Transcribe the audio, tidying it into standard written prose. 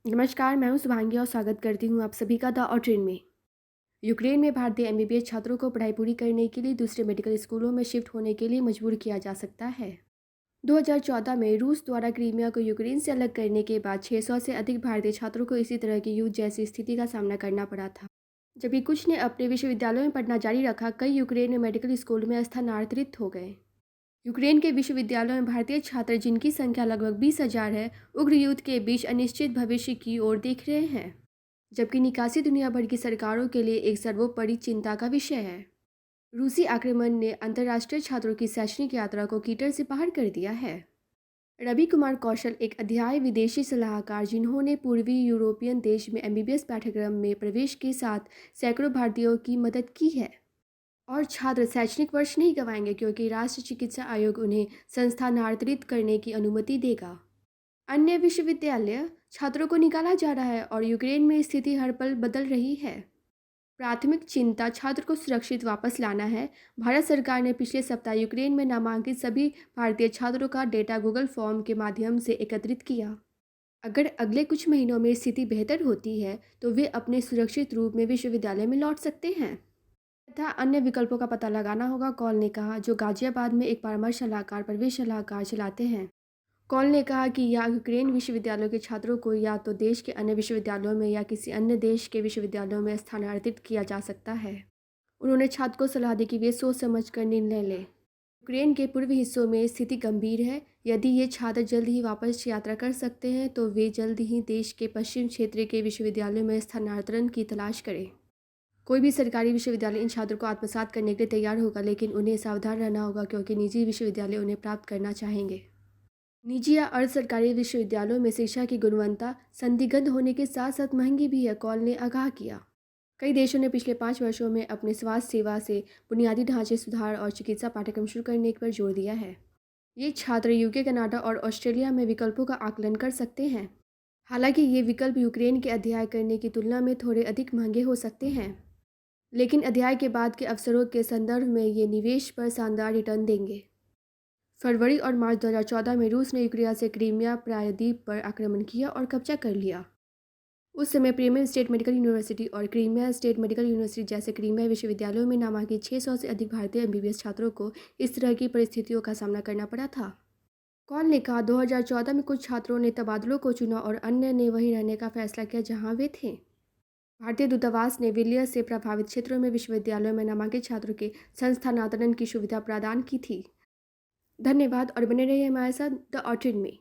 नमस्कार, मैं हूँ शुभांगी और स्वागत करती हूँ आप सभी का द ऑट्रिन में। यूक्रेन में भारतीय एमबीबीएस छात्रों को पढ़ाई पूरी करने के लिए दूसरे मेडिकल स्कूलों में शिफ्ट होने के लिए मजबूर किया जा सकता है। 2014 में रूस द्वारा क्रीमिया को यूक्रेन से अलग करने के बाद 600 से अधिक भारतीय छात्रों को इसी तरह की युद्ध जैसी स्थिति का सामना करना पड़ा था। जबकि कुछ ने अपने विश्वविद्यालयों में पढ़ना जारी रखा, कई यूक्रेन में मेडिकल स्कूल में स्थानांतरित हो गए। यूक्रेन के विश्वविद्यालयों में भारतीय छात्र, जिनकी संख्या लगभग 20,000 है, उग्र युद्ध के बीच अनिश्चित भविष्य की ओर देख रहे हैं, जबकि निकासी दुनिया भर की सरकारों के लिए एक सर्वोपरि चिंता का विषय है। रूसी आक्रमण ने अंतर्राष्ट्रीय छात्रों की शैक्षणिक यात्रा को कीटर से बाहर कर दिया है। रवि कुमार कौशल एक अध्याय विदेशी सलाहकार, जिन्होंने पूर्वी यूरोपियन देश में एमबीबीएस पाठ्यक्रम में प्रवेश के साथ सैकड़ों भारतीयों की मदद की है। और छात्र शैक्षणिक वर्ष नहीं गंवाएंगे, क्योंकि राष्ट्रीय चिकित्सा आयोग उन्हें संस्थानांतरित करने की अनुमति देगा। अन्य विश्वविद्यालय छात्रों को निकाला जा रहा है और यूक्रेन में स्थिति हर पल बदल रही है। प्राथमिक चिंता छात्र को सुरक्षित वापस लाना है। भारत सरकार ने पिछले सप्ताह यूक्रेन में नामांकित सभी भारतीय छात्रों का डेटा गूगल फॉर्म के माध्यम से एकत्रित किया। अगर अगले कुछ महीनों में स्थिति बेहतर होती है तो वे अपने सुरक्षित रूप में विश्वविद्यालय में लौट सकते हैं तथा अन्य विकल्पों का पता लगाना होगा, कॉल ने कहा, जो गाजियाबाद में एक परामर्श सलाहकार प्रवेश सलाहकार चलाते हैं। कॉल ने कहा कि या यूक्रेन विश्वविद्यालयों के छात्रों को या तो देश के अन्य विश्वविद्यालयों में या किसी अन्य देश के विश्वविद्यालयों में स्थानांतरित किया जा सकता है। उन्होंने छात्र को सलाह दी कि वे सोच समझ कर निर्णय लें। यूक्रेन के पूर्वी हिस्सों में स्थिति गंभीर है। यदि ये छात्र जल्द ही वापस यात्रा कर सकते हैं तो वे जल्द ही देश के पश्चिम क्षेत्र के विश्वविद्यालयों में स्थानांतरण की तलाश करें। कोई भी सरकारी विश्वविद्यालय इन छात्रों को आत्मसात करने के लिए तैयार होगा, लेकिन उन्हें सावधान रहना होगा, क्योंकि निजी विश्वविद्यालय उन्हें प्राप्त करना चाहेंगे। निजी या अर्ध सरकारी विश्वविद्यालयों में शिक्षा की गुणवत्ता संदिग्ध होने के साथ साथ महंगी भी है, कॉल ने आगाह किया। कई देशों ने पिछले 5 वर्षों में अपने स्वास्थ्य सेवा से बुनियादी ढांचे सुधार और चिकित्सा पाठ्यक्रम शुरू करने पर जोर दिया है। ये छात्र यूके, कनाडा और ऑस्ट्रेलिया में विकल्पों का आकलन कर सकते हैं। हालांकि ये विकल्प यूक्रेन के अध्ययन करने की तुलना में थोड़े अधिक महंगे हो सकते हैं, लेकिन अध्ययन के बाद के अवसरों के संदर्भ में ये निवेश पर शानदार रिटर्न देंगे। फरवरी और मार्च 2014 में रूस ने यूक्रेन से क्रीमिया प्रायद्वीप पर आक्रमण किया और कब्जा कर लिया। उस समय प्रीमियम स्टेट मेडिकल यूनिवर्सिटी और क्रीमिया स्टेट मेडिकल यूनिवर्सिटी जैसे क्रीमिया विश्वविद्यालयों में नामांकित 600 से अधिक भारतीय एमबीबीएस छात्रों को इस तरह की परिस्थितियों का सामना करना पड़ा था। कॉल ने कहा, 2014 में कुछ छात्रों ने तबादलों को चुना और अन्य ने वहीं रहने का फैसला किया जहां वे थे। भारतीय दूतावास ने विलियर्स से प्रभावित क्षेत्रों में विश्वविद्यालयों में नामांकित छात्रों के संस्थानांतरण की सुविधा प्रदान की थी। धन्यवाद और बने रहिए हमारे साथ द ऑट्रिन में।